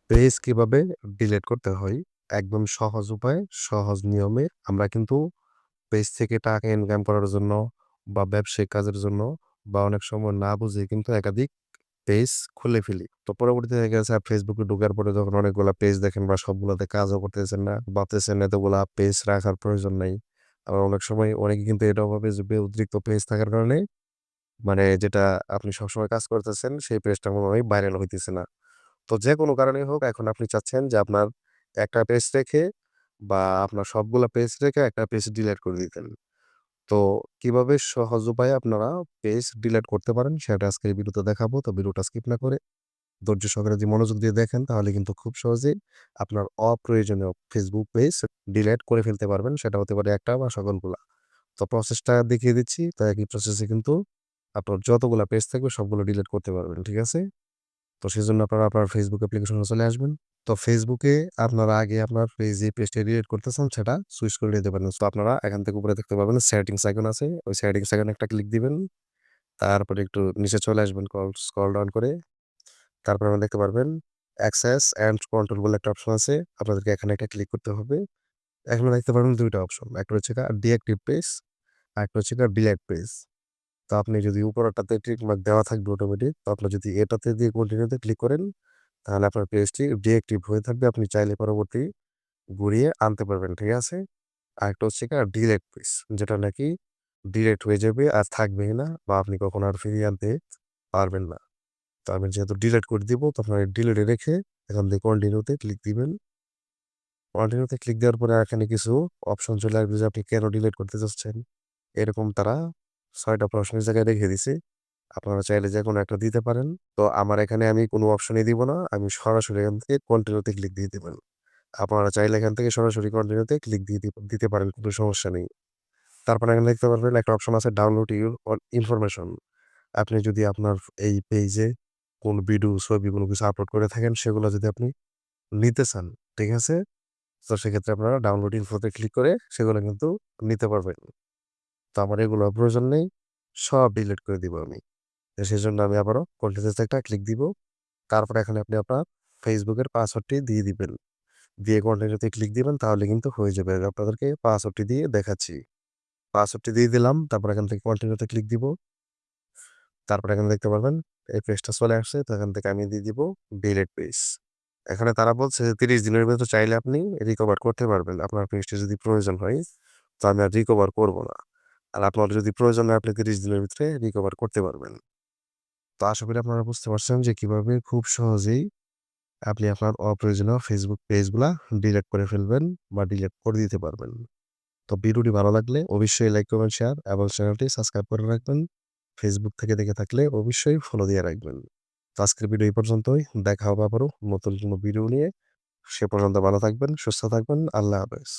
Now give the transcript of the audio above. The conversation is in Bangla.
পেজ কিভাবে ডিলিট করতে হয়, একদম সহজ উপায়ে, সহজ নিয়মে আমরা কিন্তু পেজ থেকে টাকা ইনকাম করার জন্য বা ব্যবসায়িক কাজের জন্য বা অনেক সময় না বুঝে কিন্তু একাধিক পেজ খুলে ফেলি। তো পরবর্তীতে দেখা গেছে Facebook এ ঢোকার পরে যখন অনেকগুলা পেজ দেখেন বা সবগুলাতে কাজও করতেছেন না, ভাবতেছেন এতগুলা পেজ রাখার প্রয়োজন নাই। আবার অনেক সময় অনেকে কিন্তু এটাও ভাবে যে অতিরিক্ত পেজ থাকার কারণে মানে যেটা আপনি সবসময় কাজ করতেছেন সেই পেজটা মনে হয় ভাইরাল হইতেছে না। তো যেকোনো কারণেই হোক এখন আপনি চাচ্ছেন যে আপনার একটা পেজ রেখে বা আপনার সবগুলা পেজ রেখে একটা পেজ ডিলিট করে দিতেন। তো কিভাবে সহজ উপায়ে আপনারা পেজ ডিলিট করতে পারেন সেটা আজকে এই ভিডিওতে দেখাবো। তো ভিডিওটা স্কিপ না করে ধৈর্য সহকারে যদি মনোযোগ দিয়ে দেখেন তাহলে কিন্তু খুব সহজেই আপনার অপ্রয়োজনীয় Facebook পেজ ডিলিট করে ফেলতে পারবেন। সেটা হতে পারে একটা বা সকলগুলা। তো প্রসেসটা দেখিয়ে দিচ্ছি। তো একই প্রসেসে কিন্তু আপনার যতগুলা পেজ থাকবে সবগুলো ডিলিট করতে পারবেন। ঠিক আছে? তো সেজন্য আপনারা আপনার Facebook অ্যাপ্লিকেশনে চলে আসবেন। তো Facebook এ আপনারা আগে আপনার যে পেজটা ডিলিট করতে চান সেটা সুইচ করে নিতে পারেন। তো আপনারা এখান থেকে উপরে দেখতে পাবেন সেটিংস আইকন আছে। ওই সেটিংস আইকনে একটা ক্লিক দিবেন। তারপরে একটু নিচে চলে আসবেন স্ক্রল ডাউন করে। তারপরে আপনারা দেখতে পারবেন অ্যাক্সেস অ্যান্ড কন্ট্রোল বলে একটা অপশন আছে। আপনাদেরকে এখানে একটা ক্লিক করতে হবে। এখানে দেখতে পারবেন ২ টা অপশন। একটা হচ্ছে ডিএক্টিভ পেজ, আরেকটা হচ্ছে ডিলিট পেজ। তো আপনি যদি উপরেরটাতে টিক মার্ক দেওয়া থাকবে অটোমেটিক। তো আপনি যদি এটাতে দিয়ে কন্টিনিউতে ক্লিক করেন তাহলে আপনার পেজটি ডিএক্টিভ হয়ে থাকবে। আপনি চাইলে পরবর্তী ঘুরিয়ে আনতে পারবেন। ঠিক আছে? আরেকটা হচ্ছে ডিলিট পেজ যেটা নাকি ডিলিট হয়ে যাবে আর থাকবেই না বা আপনি কখনো আর ফিরিয়ে আনতে পারবেন না। তো আমি যেহেতু ডিলিট করে দিব তো আপনার ডিলিটে রেখে এখান থেকে কন্টিনিউতে ক্লিক দিবেন। কন্টিনিউতে ক্লিক দেওয়ার পরে এখানে কিছু অপশন চলে আসবে যে আপনি কেন ডিলিট করতে চাচ্ছেন। এরকম তারা ৬ টা প্রশ্নের জায়গায় রেখে দিছে। আপনারা চাইলে যেকোনো একটা দিতে পারেন। তো আমার এখানে আমি কোনো অপশনই দিব না। আমি সরাসরি এখান থেকে কন্টিনিউতে ক্লিক দিয়ে দিবেন। আপনারা চাইলে এখান থেকে সরাসরি কন্টিনিউতে ক্লিক দিয়ে দিতে পারেন, কোনো সমস্যা নেই। তারপরে এখানে দেখতে পারবেন একটা অপশন আছে ডাউনলোড ইউর ইনফরমেশন। আপনি যদি আপনার এই পেইজে কোন ভিডিও, ছবি কোনো কিছু আপলোড করে থাকেন সেগুলো যদি আপনি নিতে চান, ঠিক আছে? তো সেক্ষেত্রে আপনারা ডাউনলোড ইনফোতে ক্লিক করে সেগুলো কিন্তু নিতে পারবেন। তো আমার এগুলো প্রয়োজন নেই। সব ডিলিট করে দিব আমি। তো সেজন্য আমি আবারও কন্টিনিউতে একটা ক্লিক দিব। তারপরে এখানে আপনি আপনার Facebook এর পাসওয়ার্ডটি দিয়ে দিবেন। দিয়ে কন্টিনিউতে ক্লিক দিবেন তাহলে কিন্তু হয়ে যাবে। আমি আপনাদেরকে পাসওয়ার্ডটি দিয়ে দেখাচ্ছি। পাসওয়ার্ডটি দিয়ে দিলাম। তারপর এখান থেকে কন্টিনিউতে ক্লিক দিব। তারপরে এখানে দেখতে পারবেন এই পেজটা চলে আসছে। তো এখান থেকে আমি দিয়ে দিব ডিলিট পেজ। এখানে তারা বলছে যে ৩০ দিনের ভেতর চাইলে আপনি রিকভার করতে পারবেন। আপনার পেজটি যদি প্রয়োজন হয়, তো আমি আর রিকভার করব না। আর আপনার যদি প্রয়োজন হয় আপনি ৩০ দিনের ভিতরে রিকভার করতে পারবেন। তো আশা করি আপনারা বুঝতে পারছেন যে কিভাবে খুব সহজেই আপনি আপনার অপ্রয়োজনীয় Facebook পেজগুলা ডিলিট করে ফেলবেন বা ডিলিট করে দিতে পারবেন। তো ভিডিওটি ভালো লাগলে অবশ্যই লাইক, কমেন্ট, শেয়ার এবং চ্যানেলটি সাবস্ক্রাইব করে রাখবেন। Facebook থেকে দেখে থাকলে অবশ্যই ফলো দিয়ে রাখবেন। তো আজকের ভিডিও এই পর্যন্তই। দেখা হবে আবারও নতুন কোনো ভিডিও নিয়ে। সে পর্যন্ত ভালো থাকবেন, সুস্থ থাকবেন। আল্লাহ হাফেজ।